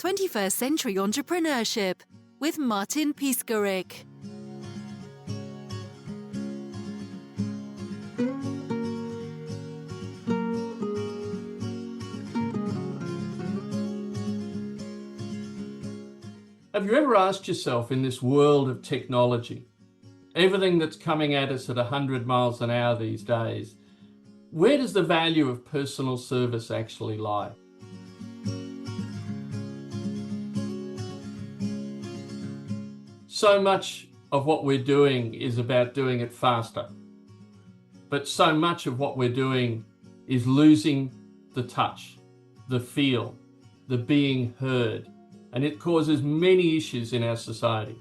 21st Century Entrepreneurship with Martin Piskarik. Have you ever asked yourself, in this world of technology, everything that's coming at us at 100 miles an hour these days, where does the value of personal service actually lie? So much of what we're doing is about doing it faster, but so much of what we're doing is losing the touch, the feel, the being heard, and it causes many issues in our society.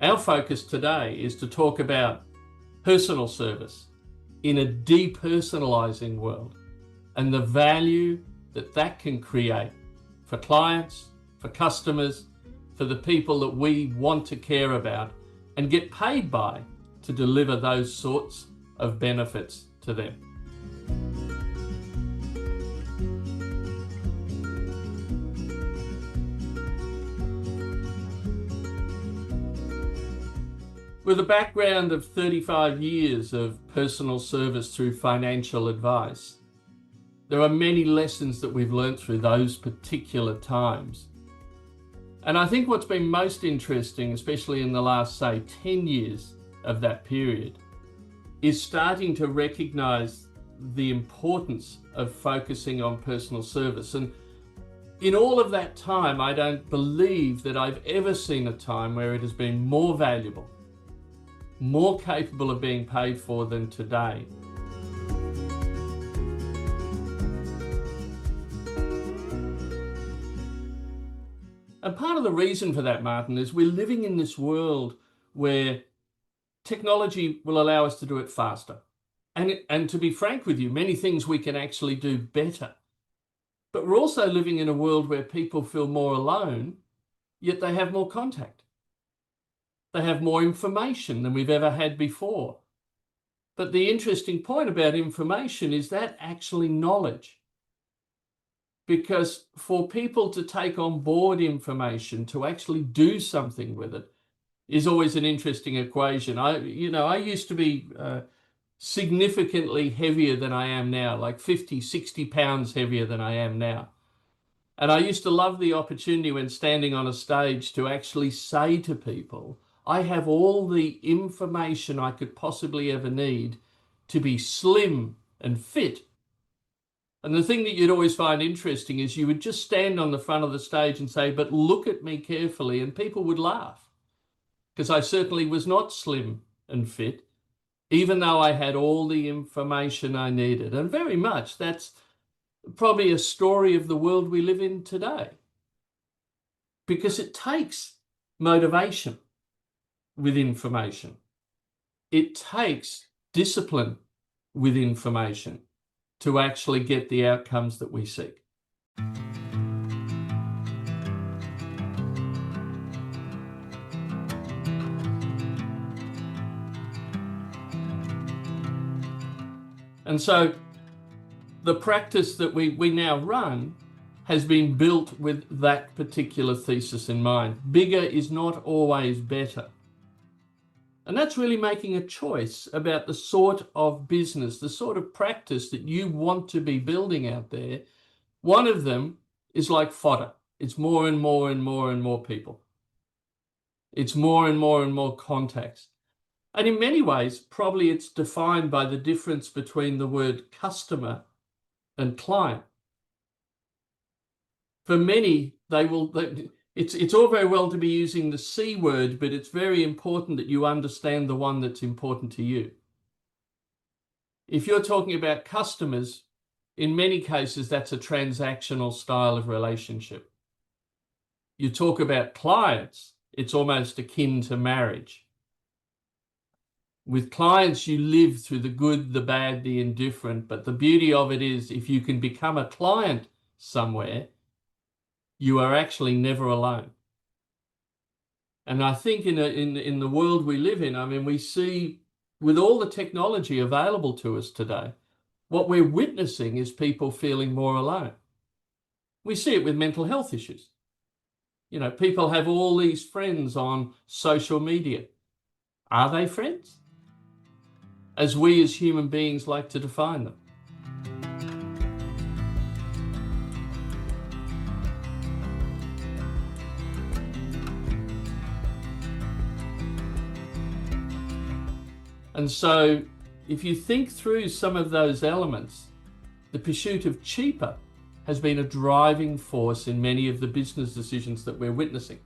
Our focus today is to talk about personal service in a depersonalizing world and the value that that can create for clients, for customers, for the people that we want to care about and get paid by to deliver those sorts of benefits to them. With a background of 35 years of personal service through financial advice, there are many lessons that we've learned through those particular times. And I think what's been most interesting, especially in the last, say, 10 years of that period, is starting to recognize the importance of focusing on personal service. And in all of that time, I don't believe that I've ever seen a time where it has been more valuable, more capable of being paid for than today. And part of the reason for that, Martin, is we're living in this world where technology will allow us to do it faster. And to be frank with you, many things we can actually do better. But we're also living in a world where people feel more alone, yet they have more contact. They have more information than we've ever had before. But the interesting point about information is that actually knowledge. Because for people to take on board information, to actually do something with it, is always an interesting equation. I used to be significantly heavier than I am now, like 50, 60 pounds heavier than I am now. And I used to love the opportunity when standing on a stage to actually say to people, I have all the information I could possibly ever need to be slim and fit. And the thing that you'd always find interesting is you would just stand on the front of the stage and say, but look at me carefully, and people would laugh. Because I certainly was not slim and fit, even though I had all the information I needed. And very much that's probably a story of the world we live in today. Because it takes motivation with information. It takes discipline with information to actually get the outcomes that we seek. And so the practice that we now run has been built with that particular thesis in mind. Bigger is not always better. And that's really making a choice about the sort of business, the sort of practice that you want to be building out there. One of them is like fodder. It's more and more and more and more people. It's more and more and more contacts. And in many ways, probably it's defined by the difference between the word customer and client. For many, it's all very well to be using the C word, but it's very important that you understand the one that's important to you. If you're talking about customers, in many cases, that's a transactional style of relationship. You talk about clients, it's almost akin to marriage. With clients, you live through the good, the bad, the indifferent, but the beauty of it is if you can become a client somewhere, you are actually never alone. And I think in the world we live in, I mean, we see with all the technology available to us today, what we're witnessing is people feeling more alone. We see it with mental health issues. You know, people have all these friends on social media. Are they friends? As we as human beings like to define them. And so if you think through some of those elements, the pursuit of cheaper has been a driving force in many of the business decisions that we're witnessing.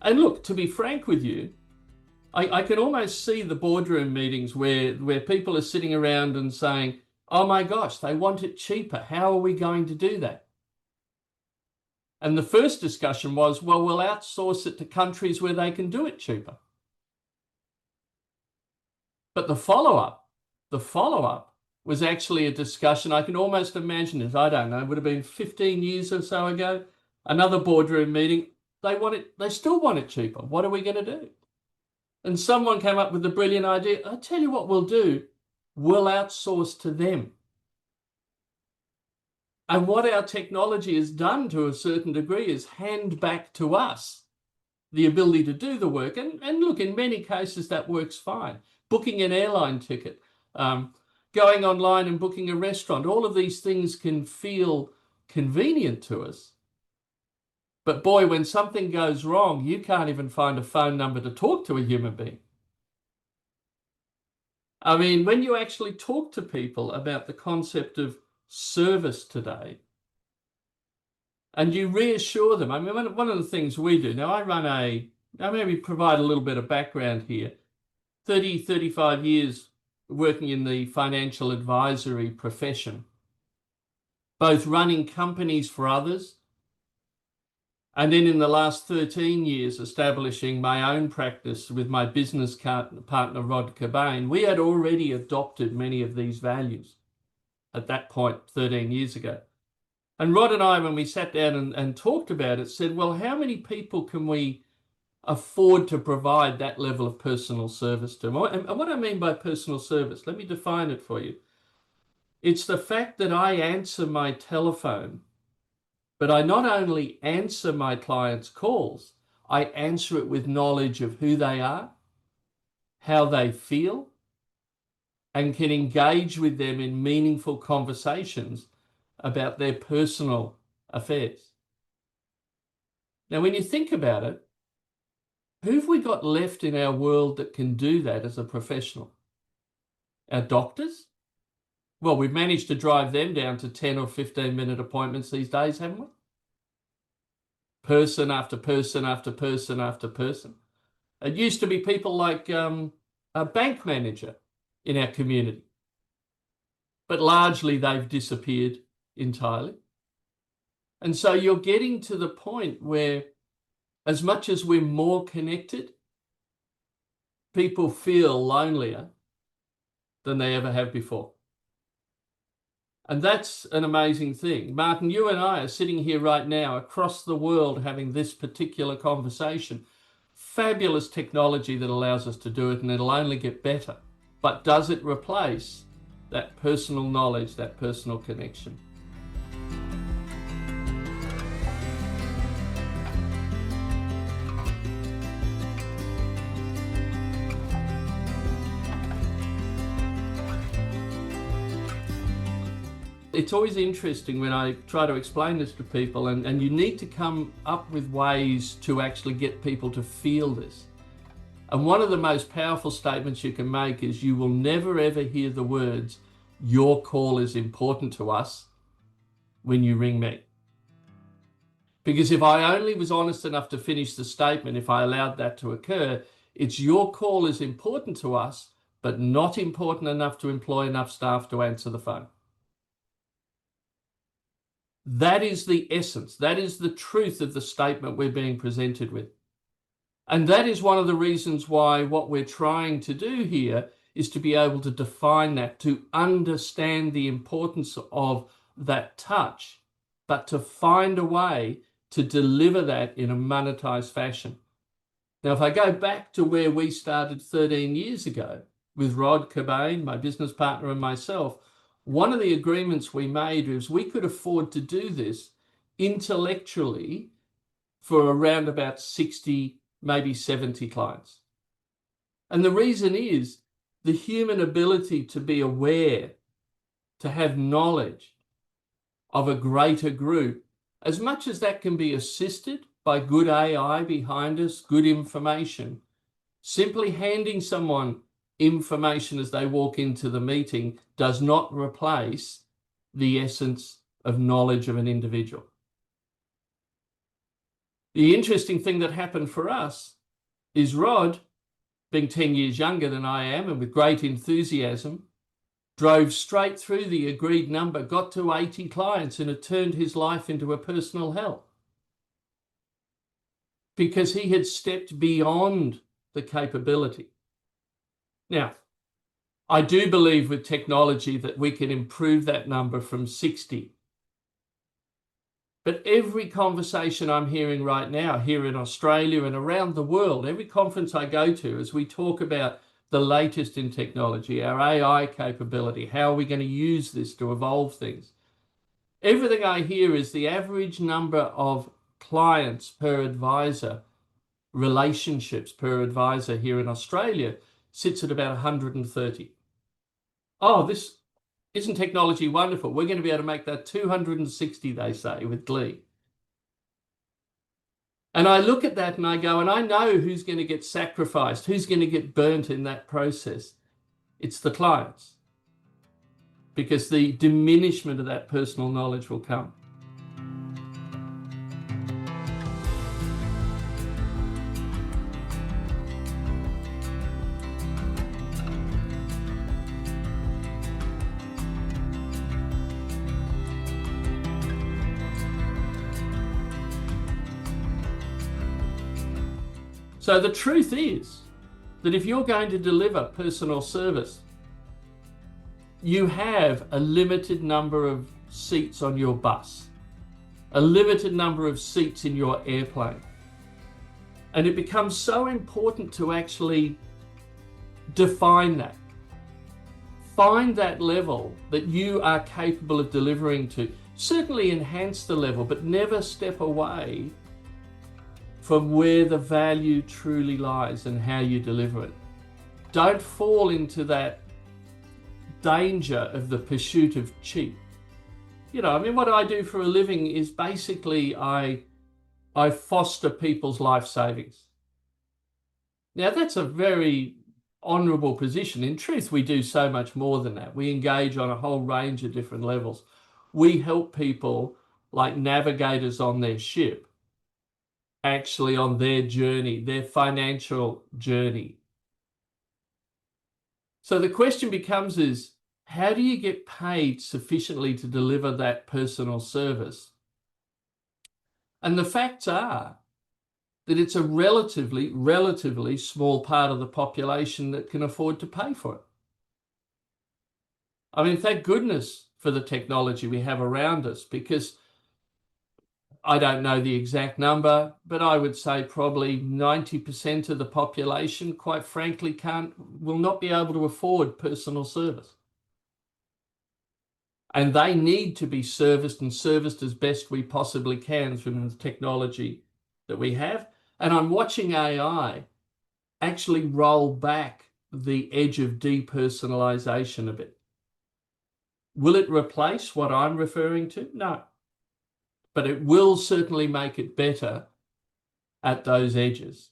And look, to be frank with you, I can almost see the boardroom meetings where people are sitting around and saying, oh my gosh, they want it cheaper. How are we going to do that? And the first discussion was, well, we'll outsource it to countries where they can do it cheaper. But the follow-up was actually a discussion. I can almost imagine it. I don't know, it would have been 15 years or so ago. Another boardroom meeting. They still want it cheaper. What are we going to do? And someone came up with the brilliant idea. I'll tell you what we'll do. We'll outsource to them. And what our technology has done to a certain degree is hand back to us the ability to do the work. And look, in many cases, that works fine. Booking an airline ticket, going online and booking a restaurant, all of these things can feel convenient to us. But boy, when something goes wrong, you can't even find a phone number to talk to a human being. I mean, when you actually talk to people about the concept of service today, and you reassure them, I mean, one of the things we do, now I maybe provide a little bit of background here, 35 years working in the financial advisory profession, both running companies for others, and then in the last 13 years establishing my own practice with my business partner, Rod Cobain. We had already adopted many of these values at that point 13 years ago. And Rod and I, when we sat down and talked about it, said, well, how many people can we afford to provide that level of personal service to? And what I mean by personal service, let me define it for you. It's the fact that I answer my telephone, but I not only answer my clients' calls, I answer it with knowledge of who they are, how they feel, and can engage with them in meaningful conversations about their personal affairs. Now, when you think about it, who have we got left in our world that can do that as a professional? Our doctors? Well, we've managed to drive them down to 10 or 15-minute appointments these days, haven't we? Person after person after person after person. It used to be people like a bank manager in our community, but largely they've disappeared entirely. And so you're getting to the point where, as much as we're more connected, people feel lonelier than they ever have before. And that's an amazing thing. Martin, you and I are sitting here right now across the world having this particular conversation. Fabulous technology that allows us to do it, and it'll only get better. But does it replace that personal knowledge, that personal connection? It's always interesting when I try to explain this to people, and you need to come up with ways to actually get people to feel this. And one of the most powerful statements you can make is you will never ever hear the words, your call is important to us, when you ring me. Because if I only was honest enough to finish the statement, if I allowed that to occur, it's your call is important to us, but not important enough to employ enough staff to answer the phone. That is the essence. That is the truth of the statement we're being presented with. And that is one of the reasons why what we're trying to do here is to be able to define that, to understand the importance of that touch, but to find a way to deliver that in a monetized fashion. Now, if I go back to where we started 13 years ago with Rod Cobain, my business partner, and myself, one of the agreements we made was we could afford to do this intellectually for around about 60, maybe 70 clients. And the reason is the human ability to be aware, to have knowledge of a greater group, as much as that can be assisted by good AI behind us, good information, simply handing someone information as they walk into the meeting does not replace the essence of knowledge of an individual. The interesting thing that happened for us is Rod, being 10 years younger than I am and with great enthusiasm, drove straight through the agreed number, got to 80 clients, and it turned his life into a personal hell. Because he had stepped beyond the capability. Now, I do believe with technology that we can improve that number from 60. But every conversation I'm hearing right now here in Australia and around the world, every conference I go to, as we talk about the latest in technology, our AI capability, how are we going to use this to evolve things? Everything I hear is the average number of clients per advisor, relationships per advisor here in Australia sits at about 130. Oh, this isn't technology wonderful? We're going to be able to make that 260, they say, with glee. And I look at that and I go, and I know who's going to get sacrificed, who's going to get burnt in that process. It's the clients. Because the diminishment of that personal knowledge will come. So the truth is that if you're going to deliver personal service, you have a limited number of seats on your bus, a limited number of seats in your airplane. And it becomes so important to actually define that. Find that level that you are capable of delivering to. Certainly enhance the level, but never step away from where the value truly lies and how you deliver it. Don't fall into that danger of the pursuit of cheap. You know, I mean, what I do for a living is basically I foster people's life savings. Now, that's a very honourable position. In truth, we do so much more than that. We engage on a whole range of different levels. We help people like navigators on their ship, actually on their journey, their financial journey. So the question becomes is, how do you get paid sufficiently to deliver that personal service? And the facts are that it's a relatively small part of the population that can afford to pay for it. I mean, thank goodness for the technology we have around us, because I don't know the exact number, but I would say probably 90% of the population, quite frankly, will not be able to afford personal service. And they need to be serviced and serviced as best we possibly can through the technology that we have. And I'm watching AI actually roll back the edge of depersonalization a bit. Will it replace what I'm referring to? No. But it will certainly make it better at those edges.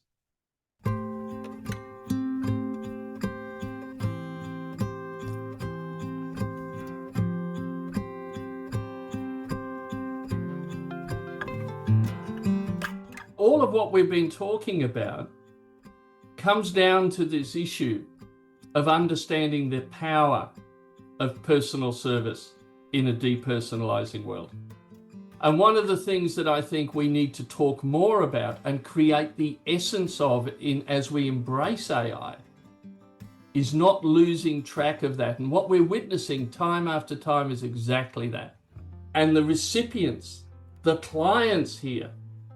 All of what we've been talking about comes down to this issue of understanding the power of personal service in a depersonalizing world. And one of the things that I think we need to talk more about and create the essence of as we embrace AI is not losing track of that. And what we're witnessing time after time is exactly that. And the recipients, the clients here,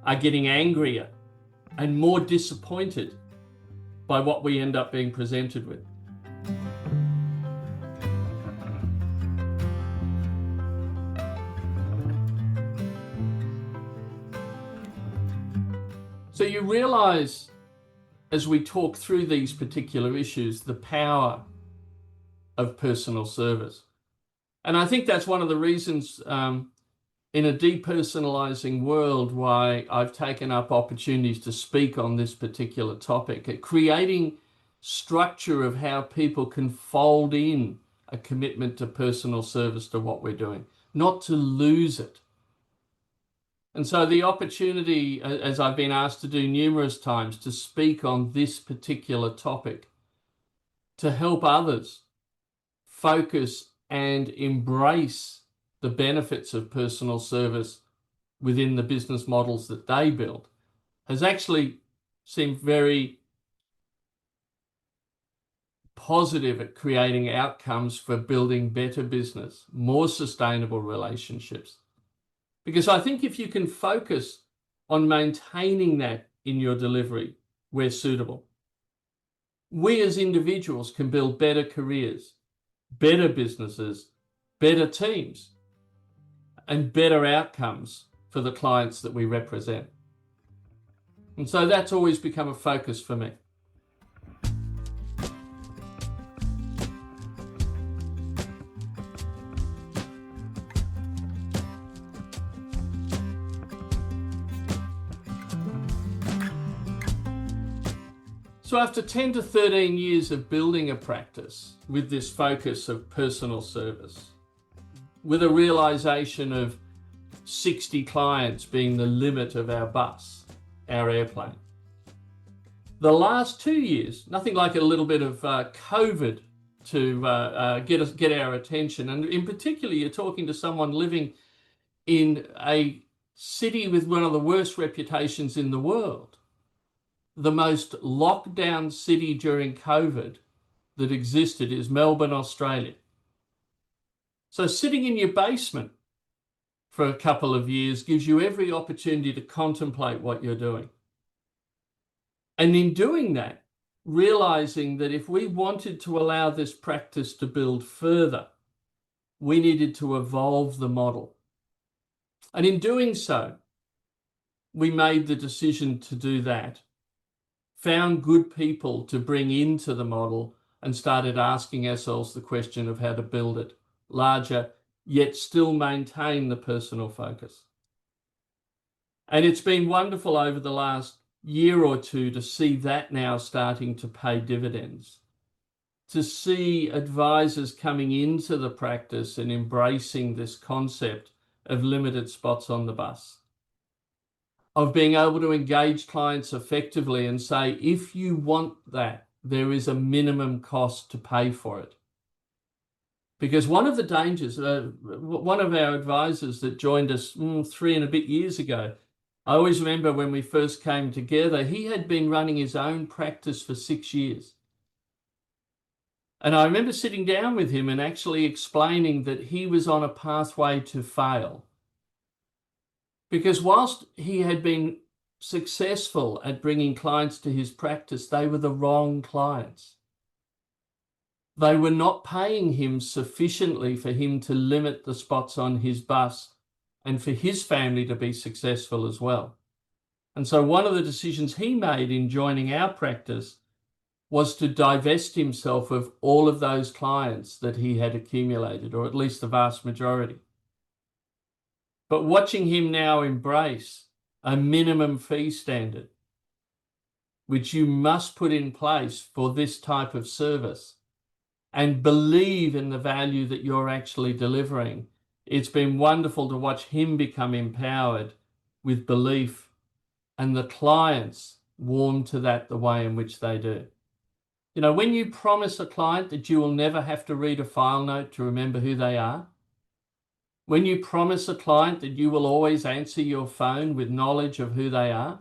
are getting angrier and more disappointed by what we end up being presented with. So you realize as we talk through these particular issues, the power of personal service. And I think that's one of the reasons in a depersonalizing world why I've taken up opportunities to speak on this particular topic, at creating structure of how people can fold in a commitment to personal service to what we're doing, not to lose it. And so the opportunity, as I've been asked to do numerous times, to speak on this particular topic, to help others focus and embrace the benefits of personal service within the business models that they build, has actually seemed very positive at creating outcomes for building better business, more sustainable relationships. Because I think if you can focus on maintaining that in your delivery where suitable, we as individuals can build better careers, better businesses, better teams, and better outcomes for the clients that we represent. And so that's always become a focus for me. So after 10 to 13 years of building a practice with this focus of personal service, with a realization of 60 clients being the limit of our bus, our airplane, the last 2 years, nothing like a little bit of COVID to get our attention. And in particular, you're talking to someone living in a city with one of the worst reputations in the world, the most locked down city during COVID that existed is Melbourne, Australia. So sitting in your basement for a couple of years gives you every opportunity to contemplate what you're doing. And in doing that, realizing that if we wanted to allow this practice to build further, we needed to evolve the model. And in doing so, we made the decision to do that, found good people to bring into the model, and started asking ourselves the question of how to build it larger, yet still maintain the personal focus. And it's been wonderful over the last year or two to see that now starting to pay dividends, to see advisors coming into the practice and embracing this concept of limited spots on the bus, of being able to engage clients effectively and say, if you want that, there is a minimum cost to pay for it. Because one of the dangers, one of our advisors that joined us 3 and a bit years ago, I always remember when we first came together, he had been running his own practice for 6 years. And I remember sitting down with him and actually explaining that he was on a pathway to fail. Because whilst he had been successful at bringing clients to his practice, they were the wrong clients. They were not paying him sufficiently for him to limit the spots on his bus and for his family to be successful as well. And so one of the decisions he made in joining our practice was to divest himself of all of those clients that he had accumulated, or at least the vast majority. But watching him now embrace a minimum fee standard, which you must put in place for this type of service, and believe in the value that you're actually delivering, it's been wonderful to watch him become empowered with belief and the clients warm to that the way in which they do. You know, when you promise a client that you will never have to read a file note to remember who they are, when you promise a client that you will always answer your phone with knowledge of who they are,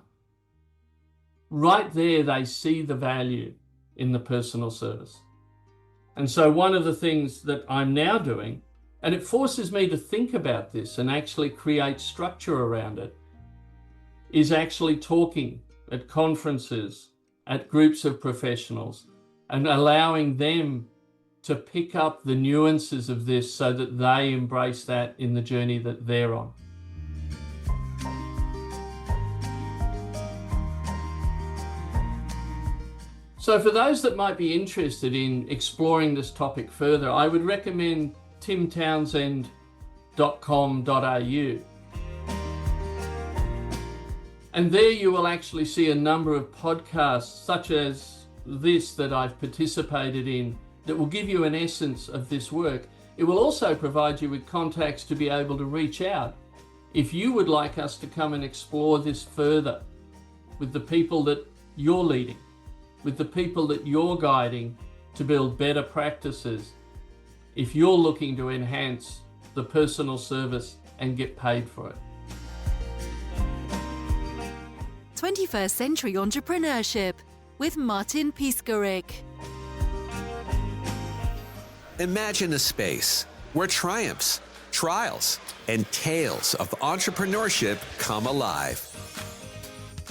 right there they see the value in the personal service. And so one of the things that I'm now doing, and it forces me to think about this and actually create structure around it, is actually talking at conferences, at groups of professionals, and allowing them to pick up the nuances of this so that they embrace that in the journey that they're on. So for those that might be interested in exploring this topic further, I would recommend timtownsend.com.au. And there you will actually see a number of podcasts such as this that I've participated in that will give you an essence of this work. It will also provide you with contacts to be able to reach out if you would like us to come and explore this further with the people that you're leading, with the people that you're guiding to build better practices, if you're looking to enhance the personal service and get paid for it. 21st Century Entrepreneurship with Martin Piskarik. Imagine a space where triumphs, trials, and tales of entrepreneurship come alive.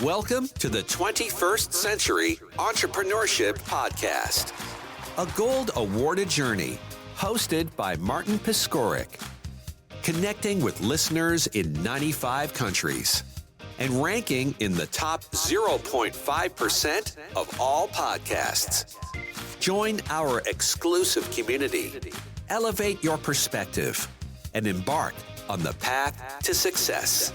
Welcome to the 21st Century Entrepreneurship Podcast, a gold awarded journey hosted by Martin Piskarik, connecting with listeners in 95 countries and ranking in the top 0.5% of all podcasts. Join our exclusive community, elevate your perspective, and embark on the path to success.